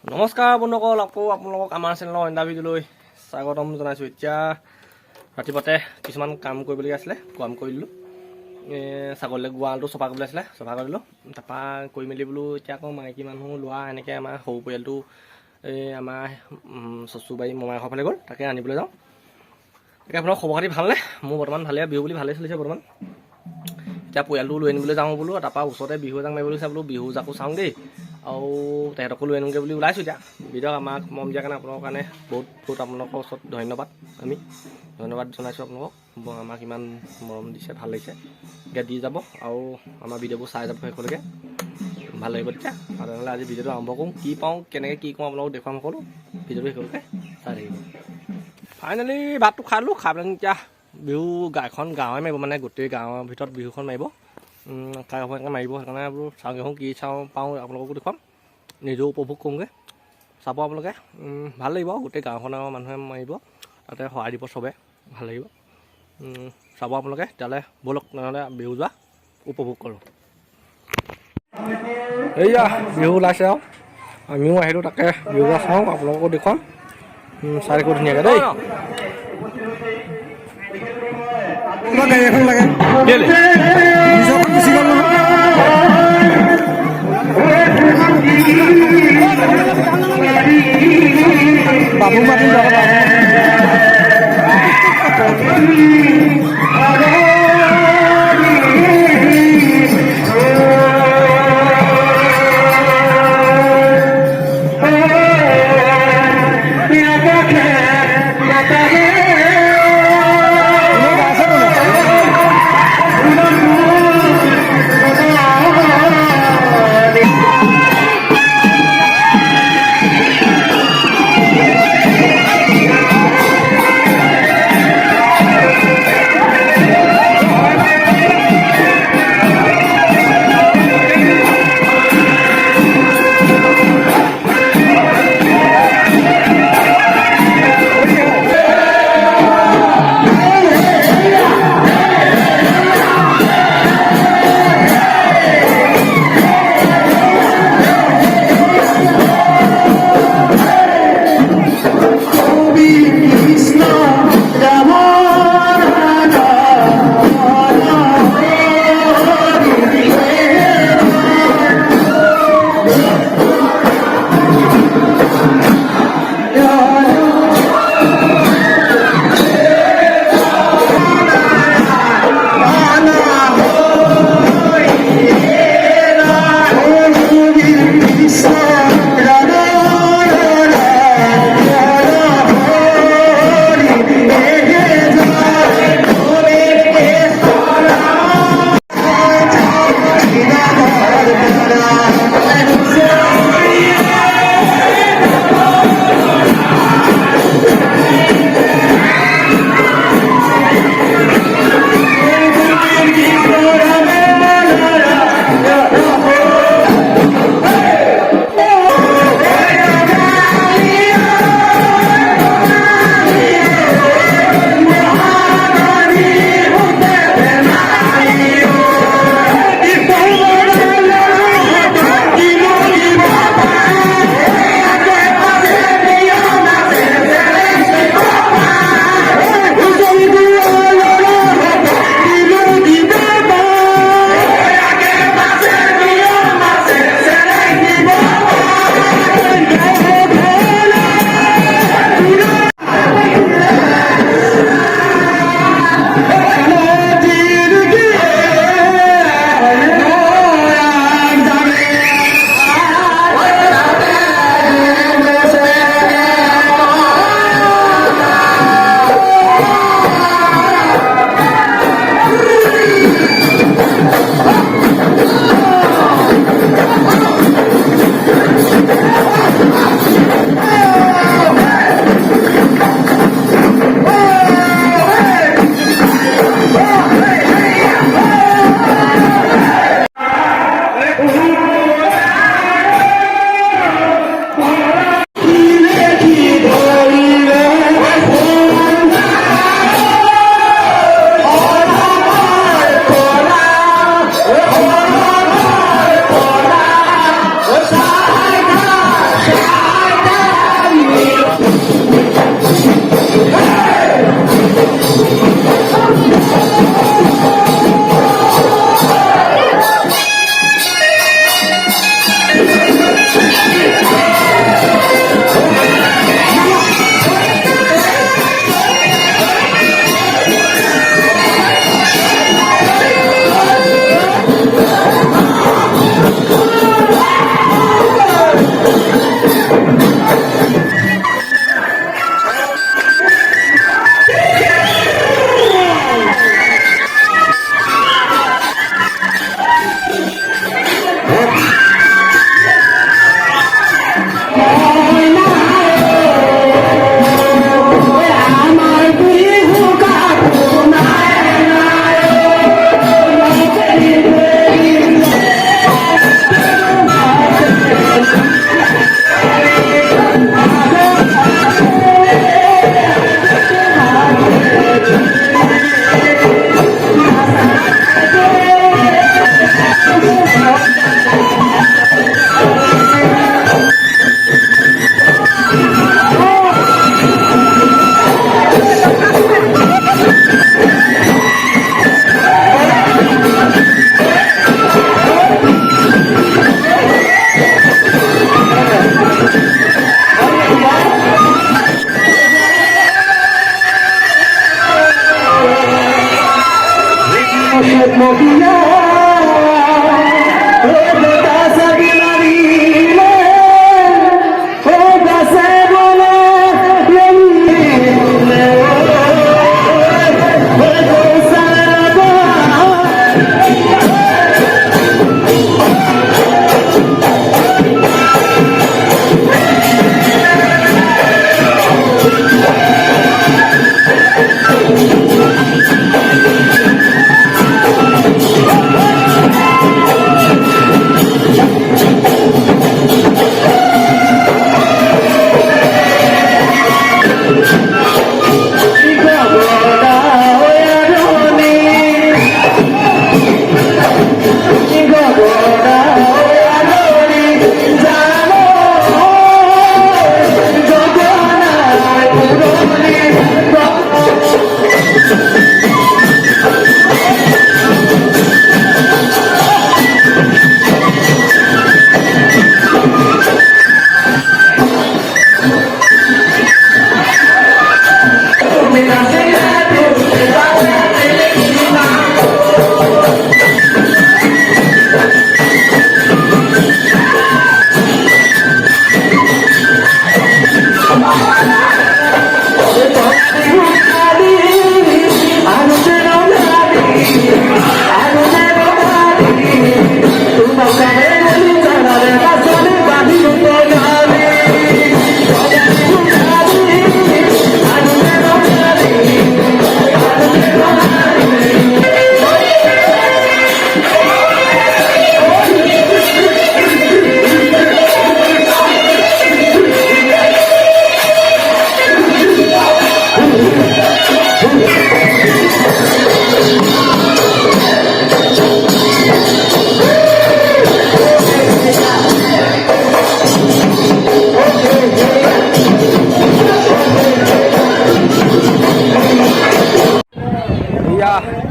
নমস্কাৰ বন্ধুসকল, আকৌ আপোনালোকক আমাৰ চেনেলৰ অন্য ভিডিঅ'লৈ স্বাগতম জনাইছোঁ। এতিয়া ৰাতিপুৱাতে কিছুমান কাম কৰিবলগীয়া আছিলে, কাম কৰি দিলোঁ। ছাগলীৰ গঁৰালটো চফা কৰিবলৈ আছিলে, চফা কৰি দিলোঁ। তাৰপৰা কৰি মেলি বোলো এতিয়া আকৌ মাইকী মানুহ লোৱা এনেকৈ আমাৰ সৰু পৰিয়ালটো আমাৰ চচুবাৰী মমাই ঘৰৰ ফালে গ'ল, তাকে আনিবলৈ যাওঁ। তাকে আপোনাৰ খবৰ খাতি ভালনে? মোৰ বৰ্তমান ভালেই, বিহু বুলি ভালেই চলিছে বৰ্তমান। এতিয়া পৰিয়ালটো লৈ আনিবলৈ যাওঁ বোলো, তাৰপৰা ওচৰতে বিহু জাক মাৰিবলৈ চাই বোলো, বিহু জাকো চাওঁ দেই, আৰু তেহেঁতকো লৈ আনোগৈ বুলি ওলাইছোঁ। এতিয়া ভিডিঅ' আমাক মৰম দিয়াৰ কাৰণে আপোনালোকৰ কাৰণে বহুত বহুত আপোনালোকৰ ওচৰত ধন্যবাদ। আমি ধন্যবাদ জনাইছোঁ আপোনালোকক, আমাক ইমান মৰম দিছে, ভাল লাগিছে। এতিয়া দি যাব আৰু আমাৰ ভিডিঅ'বোৰ চাই যাব শেষলৈকে, ভাল লাগিব তেতিয়া। আৰু তেনেহ'লে আজি ভিডিঅ'টো আৰম্ভ কৰোঁ। কি পাওঁ, কেনেকৈ কি কৰোঁ আপোনালোকক দেখুৱাম সকলো, ভিডিঅ'টো শেষলৈকে চাই থাকিব। ফাইনেলি ভাতটো খাই দিলোঁ, খাই পেলাই এতিয়া বিহু এখন গাঁৱে মাৰিব, মানে গোটেই গাঁৱৰ ভিতৰত বিহুখন মাৰিব, এনেকৈ মাৰিব। সেইকাৰণে বোলো চাওঁ কি চাওঁ পাওঁ আপোনালোককো দেখুৱাম, নিজেও উপভোগ কৰোঁগৈ। চাব আপোনালোকে, ভাল লাগিব। গোটেই গাঁওখনৰ মানুহে মাৰিব, তাতে সহায় দিব চবে, ভাল লাগিব। চাব আপোনালোকে। তেতিয়াহ'লে ব'লক তেনেহ'লে বিহু যোৱা উপভোগ কৰোঁ। এইয়া বিহু ওলাইছে আৰু আমিও আহিলোঁ, তাকে বিহু যোৱা চাওঁ, আপোনালোককো দেখুৱাম। চাই থাকিব ধুনীয়াকৈ দেই। গাড়ী এখন লাগে, নিজৰখন গুচি গ'ল নহয়। বাবু মাতি যাব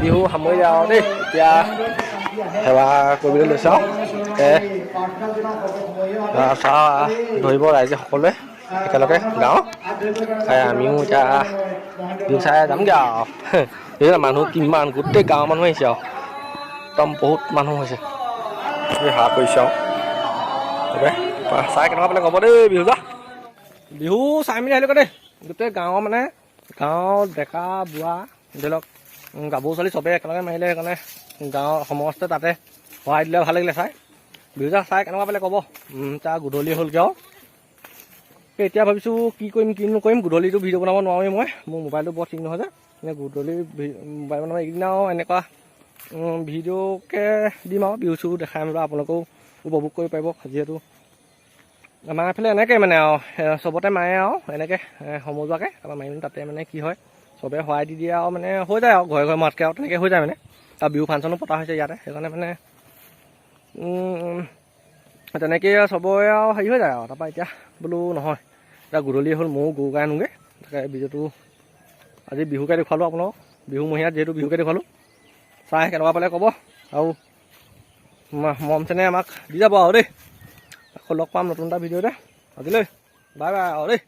বিহু সামৰি আৰু দেই এতিয়া সেৱা কৰিবলৈ লৈছে আৰু চাহ ধৰিব ৰাইজে সকলোৱে একেলগে গাওঁ আমিও এতিয়া বিহু চাই যামগৈ আৰু মানুহ কিমান গোটেই গাঁৱৰ মানুহ আহিছে আৰু একদম বহুত মানুহ হৈছে সেৱা কৰিছে আৰু চাই কেনেকুৱা পালে ক'ব দেই বিহু যা বিহু চাই মেলি আহিলোঁ দেই গোটেই গাঁৱৰ মানে গাঁৱৰ ডেকা বুঢ়া ধৰি লওক গাভৰু ছোৱালী চবেই একেলগে মাৰিলে সেইকাৰণে গাঁৱৰ সমস্তে তাতে সহায় দিলে ভাল লাগিলে চাই বিহু যা চাই কেনেকুৱা পালে ক'ব তাৰ গধূলি হ'লগৈ আৰু এতিয়া ভাবিছোঁ কি কৰিম কি নকৰিম গধূলিটো ভিডিঅ' বনাব নোৱাৰোৱেই মই মোৰ মোবাইলটো বৰ ঠিক নহয় যে এনে গধূলি মোবাইল বনাব এইকেইদিন আৰু এনেকুৱা ভিডিঅ'কে দিম আৰু বিহু চিহু দেখাই মেলি আপোনালোকেও উপভোগ কৰিব পাৰিব যিহেতু আমাৰ এইফালে এনেকৈ মানে আৰু চবতে মাৰে আৰু এনেকৈ সমজুৱাকৈ তাৰপৰা মাৰি তাতে মানে কি হয় চবে সহায় দি দিয়ে আৰু মানে হৈ যায় আৰু ঘৰে ঘৰে মাতকৈ আৰু তেনেকৈ হৈ যায় মানে আৰু বিহু ফাংচনো পতা হৈছে ইয়াতে সেইকাৰণে মানে তেনেকৈ চবৰে আৰু হেৰি হৈ যায় আৰু তাৰপৰা এতিয়া বোলো নহয় এতিয়া গধূলি হ'ল ময়ো গৰু গাই আনোগৈ তাকে ভিডিঅ'টো আজি বিহুকে দেখুৱালোঁ আপোনাক বিহুমহীয়াত যিহেতু বিহুকে দেখুৱালোঁ চাই কেনেকুৱা পালে ক'ব আৰু মৰম চেনেহ আমাক দি যাব আৰু দেই আকৌ লগ পাম নতুন এটা ভিডিঅ'তে আজিলৈ বাই বাই আৰু দেই।